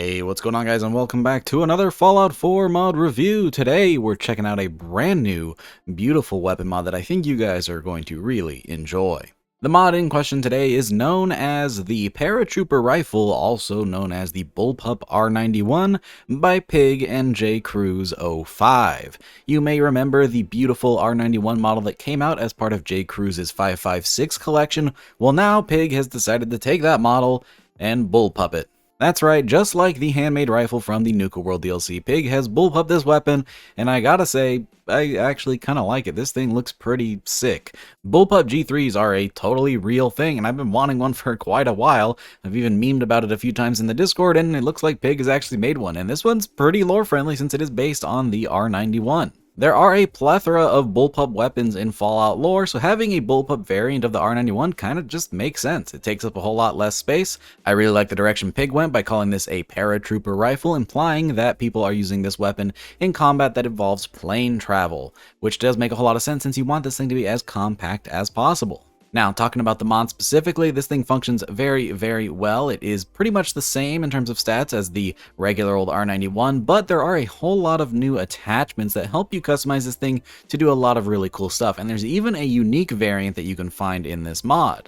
Hey, what's going on guys, and welcome back to another Fallout 4 mod review. Today we're checking out a brand new, beautiful weapon mod that I think you guys are going to really enjoy. The mod in question today is known as the Paratrooper Rifle, also known as the Bullpup R91 by Pig and J Cruz 05. You may remember the beautiful R91 model that came out as part of J Cruz's 556 collection. Well, now Pig has decided to take that model and bullpup it. That's right, just like the handmade rifle from the Nuka World DLC, Pig has bullpupped this weapon, and I gotta say, I actually kinda like it. This thing looks pretty sick. Bullpup G3s are a totally real thing, and I've been wanting one for quite a while. I've even memed about it a few times in the Discord, and it looks like Pig has actually made one, and this one's pretty lore-friendly since it is based on the R91. There are a plethora of bullpup weapons in Fallout lore, so having a bullpup variant of the R91 kind of just makes sense. It takes up a whole lot less space. I really like the direction Pig went by calling this a Paratrooper rifle, implying that people are using this weapon in combat that involves plane travel, which does make a whole lot of sense since you want this thing to be as compact as possible. Now, talking about the mod specifically, this thing functions very, very well. It is pretty much the same in terms of stats as the regular old R91, but there are a whole lot of new attachments that help you customize this thing to do a lot of really cool stuff, and there's even a unique variant that you can find in this mod.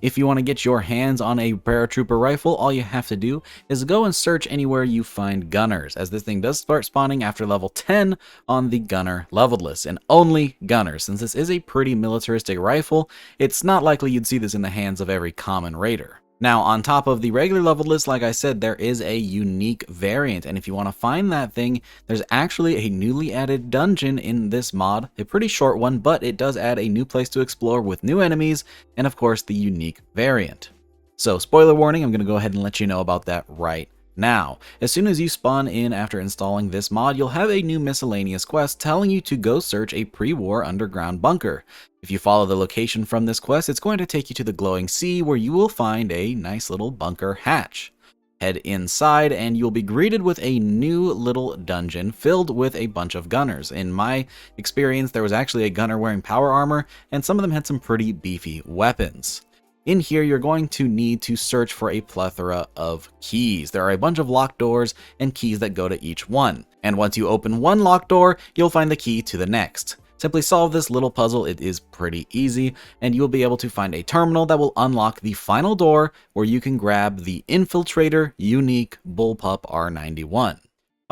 If you want to get your hands on a Paratrooper rifle, all you have to do is go and search anywhere you find gunners, as this thing does start spawning after level 10 on the gunner leveled list, and only gunners. Since this is a pretty militaristic rifle, it's not likely you'd see this in the hands of every common raider. Now, on top of the regular leveled list, like I said, there is a unique variant, and if you want to find that thing, there's actually a newly added dungeon in this mod, a pretty short one, but it does add a new place to explore with new enemies, and of course, the unique variant. So, spoiler warning, I'm going to go ahead and let you know about that right now. As soon as you spawn in after installing this mod, you'll have a new miscellaneous quest telling you to go search a pre-war underground bunker. If you follow the location from this quest, it's going to take you to the glowing sea where you will find a nice little bunker hatch. Head inside and you'll be greeted with a new little dungeon filled with a bunch of gunners. In my experience, there was actually a gunner wearing power armor, and some of them had some pretty beefy weapons. In here, you're going to need to search for a plethora of keys. There are a bunch of locked doors and keys that go to each one. And once you open one locked door, you'll find the key to the next. Simply solve this little puzzle. It is pretty easy, and you'll be able to find a terminal that will unlock the final door where you can grab the Infiltrator unique Bullpup R91.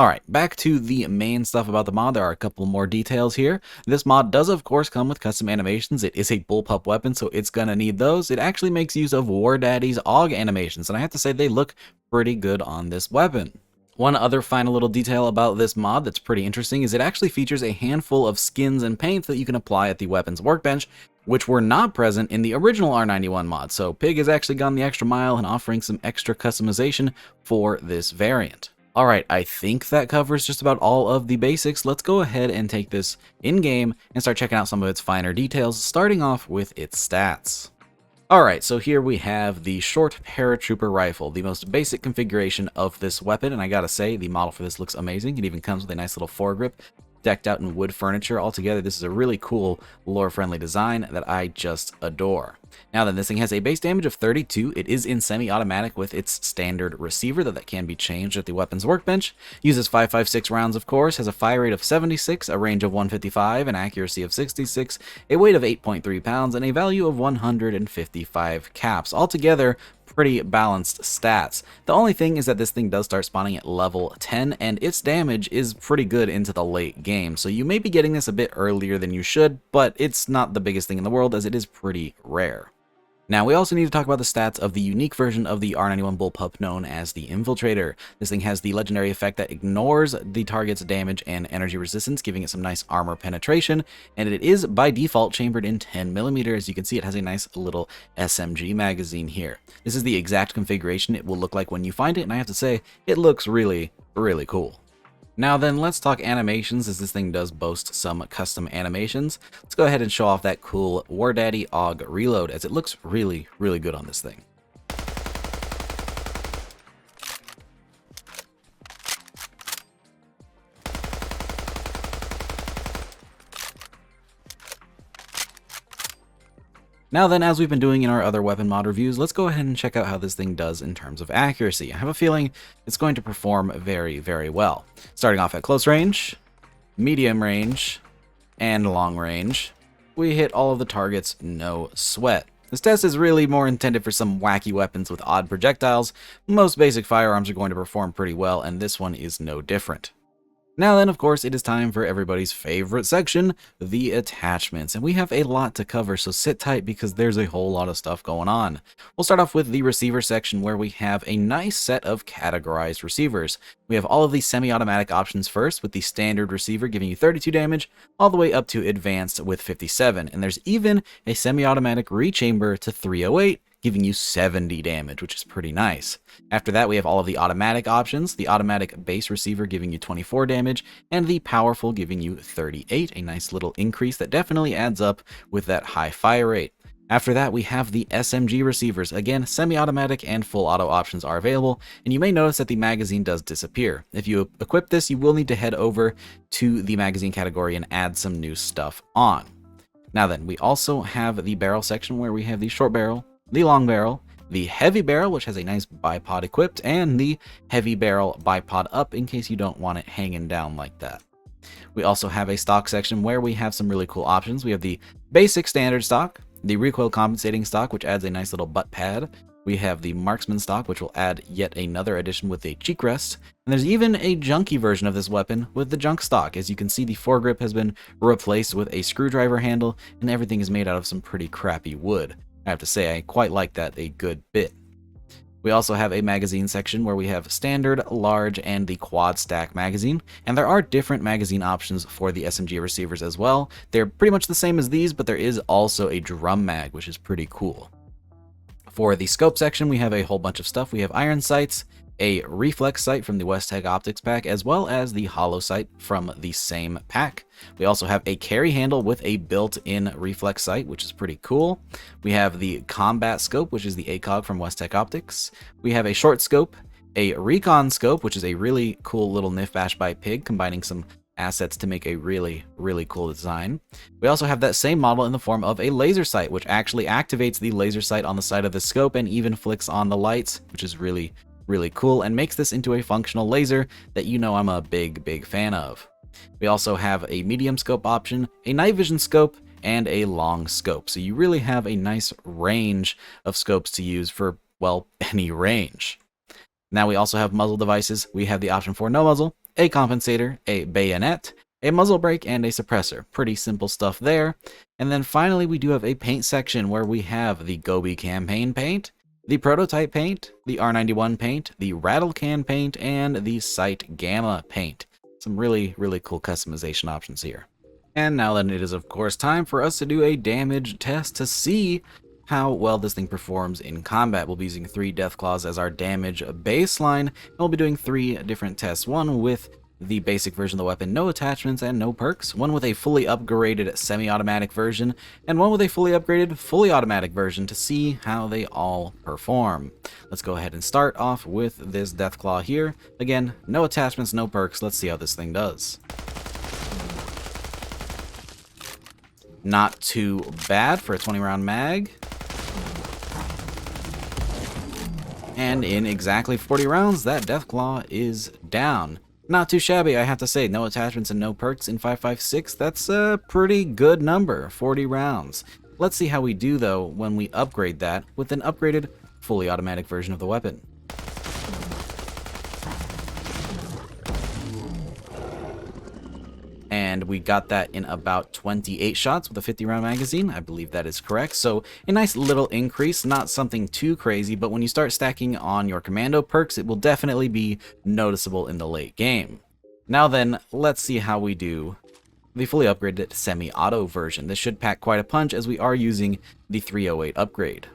Alright, back to the main stuff about the mod. There are a couple more details here. This mod does of course come with custom animations. It is a bullpup weapon, so it's gonna need those. It actually makes use of War Daddy's AUG animations, and I have to say they look pretty good on this weapon. One other final little detail about this mod that's pretty interesting is it actually features a handful of skins and paints that you can apply at the weapons workbench, which were not present in the original R91 mod, so Pig has actually gone the extra mile in offering some extra customization for this variant. Alright, I think that covers just about all of the basics. Let's go ahead and take this in-game and start checking out some of its finer details, starting off with its stats. Alright, so here we have the short Paratrooper rifle, the most basic configuration of this weapon, and I gotta say, the model for this looks amazing. It even comes with a nice little foregrip, decked out in wood furniture. Altogether, this is a really cool, lore-friendly design that I just adore. Now then, this thing has a base damage of 32. It is in semi-automatic with its standard receiver, though that can be changed at the weapons workbench. Uses 5.56 rounds, of course, has a fire rate of 76, a range of 155, an accuracy of 66, a weight of 8.3 pounds, and a value of 155 caps. Altogether, pretty balanced stats. The only thing is that this thing does start spawning at level 10, and its damage is pretty good into the late game, so you may be getting this a bit earlier than you should, but it's not the biggest thing in the world as it is pretty rare. Now, we also need to talk about the stats of the unique version of the R91 Bullpup known as the Infiltrator. This thing has the legendary effect that ignores the target's damage and energy resistance, giving it some nice armor penetration, and it is by default chambered in 10mm. As you can see, it has a nice little SMG magazine here. This is the exact configuration it will look like when you find it, and I have to say, it looks really, really cool. Now then, let's talk animations, as this thing does boast some custom animations. Let's go ahead and show off that cool War Daddy AUG reload, as it looks really, really good on this thing. Now then, as we've been doing in our other weapon mod reviews, let's go ahead and check out how this thing does in terms of accuracy. I have a feeling it's going to perform very, very well. Starting off at close range, medium range, and long range, we hit all of the targets no sweat. This test is really more intended for some wacky weapons with odd projectiles. Most basic firearms are going to perform pretty well, and this one is no different. Now then, of course, it is time for everybody's favorite section, the attachments. And we have a lot to cover, so sit tight because there's a whole lot of stuff going on. We'll start off with the receiver section where we have a nice set of categorized receivers. We have all of the semi-automatic options first, with the standard receiver giving you 32 damage, all the way up to advanced with 57. And there's even a semi-automatic rechamber to 308, giving you 70 damage, which is pretty nice. After that, we have all of the automatic options, the automatic base receiver giving you 24 damage, and the powerful giving you 38, a nice little increase that definitely adds up with that high fire rate. After that, we have the SMG receivers. Again, semi-automatic and full auto options are available, and you may notice that the magazine does disappear. If you equip this, you will need to head over to the magazine category and add some new stuff on. Now then, we also have the barrel section where we have the short barrel, the long barrel, the heavy barrel, which has a nice bipod equipped, and the heavy barrel bipod up in case you don't want it hanging down like that. We also have a stock section where we have some really cool options. We have the basic standard stock, the recoil compensating stock, which adds a nice little butt pad. We have the marksman stock, which will add yet another addition with a cheek rest. And there's even a junky version of this weapon with the junk stock. As you can see, the foregrip has been replaced with a screwdriver handle, and everything is made out of some pretty crappy wood. I have to say, I quite like that a good bit. We also have a magazine section where we have standard, large, and the quad stack magazine, and there are different magazine options for the SMG receivers as well. They're pretty much the same as these, but there is also a drum mag, which is pretty cool. For the scope section, we have a whole bunch of stuff. We have iron sights, a reflex sight from the Westech Optics pack, as well as the hollow sight from the same pack. We also have a carry handle with a built-in reflex sight, which is pretty cool. We have the combat scope, which is the ACOG from Westech Optics. We have a short scope, a recon scope, which is a really cool little Nif Bash by Pig, combining some assets to make a really, really cool design. We also have that same model in the form of a laser sight, which actually activates the laser sight on the side of the scope and even flicks on the lights, which is really cool and makes this into a functional laser that you know I'm a big fan of. We also have a medium scope option, a night vision scope, and a long scope. So you really have a nice range of scopes to use for, well, any range. Now we also have muzzle devices. We have the option for no muzzle, a compensator, a bayonet, a muzzle brake, and a suppressor. Pretty simple stuff there. And then finally we do have a paint section where we have the Gobi campaign paint, the prototype paint, the R91 paint, the rattle can paint, and the sight gamma paint. Some really cool customization options here. And now then, it is of course time for us to do a damage test to see how well this thing performs in combat. We'll be using 3 Deathclaws as our damage baseline, and we'll be doing 3 different tests. One with the basic version of the weapon, no attachments and no perks, one with a fully upgraded semi-automatic version, and one with a fully upgraded fully automatic version to see how they all perform. Let's go ahead and start off with this Deathclaw here. Again, no attachments, no perks. Let's see how this thing does. Not too bad for a 20-round mag. And in exactly 40 rounds, that Deathclaw is down. Not too shabby, I have to say. No attachments and no perks in 5.56. That's a pretty good number, 40 rounds. Let's see how we do, though, when we upgrade that with an upgraded, fully automatic version of the weapon. And we got that in about 28 shots with a 50-round magazine. I believe that is correct. So a nice little increase, not something too crazy, but when you start stacking on your commando perks, it will definitely be noticeable in the late game. Now then, let's see how we do the fully upgraded semi-auto version. This should pack quite a punch as we are using the 308 upgrade.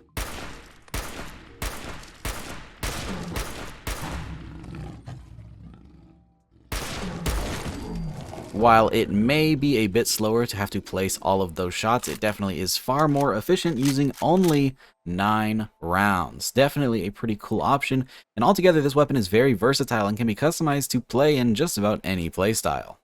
While it may be a bit slower to have to place all of those shots, it definitely is far more efficient using only 9 rounds. Definitely a pretty cool option, and altogether this weapon is very versatile and can be customized to play in just about any playstyle.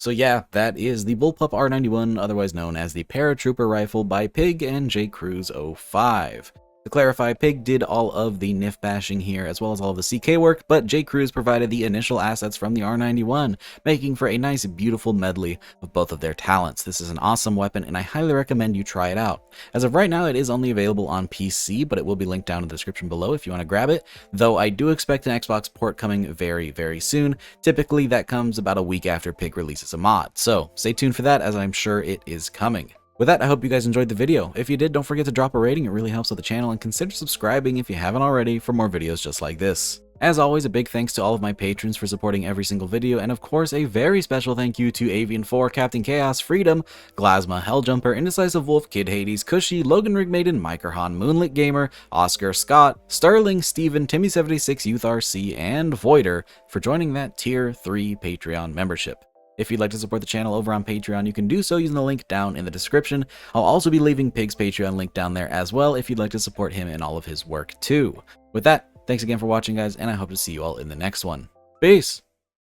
So yeah, that is the Bullpup R91, otherwise known as the Paratrooper rifle by Pig and JCruz05. To clarify, Pig did all of the NIF bashing here, as well as all of the CK work, but JCruz provided the initial assets from the R91, making for a nice, beautiful medley of both of their talents. This is an awesome weapon, and I highly recommend you try it out. As of right now, it is only available on PC, but it will be linked down in the description below if you want to grab it, though I do expect an Xbox port coming very, very soon. Typically, that comes about a week after Pig releases a mod, so stay tuned for that, as I'm sure it is coming. With that, I hope you guys enjoyed the video. If you did, don't forget to drop a rating, it really helps with the channel, and consider subscribing if you haven't already for more videos just like this. As always, a big thanks to all of my patrons for supporting every single video, and of course, a very special thank you to Avian4, Captain Chaos, Freedom, Glasma, Helljumper, Indecisive Wolf, Kid Hades, Cushy, Logan Rigmaiden, Microhan, Moonlit Gamer, Oscar, Scott, Sterling, Steven, Timmy76, Youth RC, and Voider for joining that Tier 3 Patreon membership. If you'd like to support the channel over on Patreon, you can do so using the link down in the description. I'll also be leaving Pig's Patreon link down there as well if you'd like to support him in all of his work too. With that, thanks again for watching, guys, and I hope to see you all in the next one. Peace!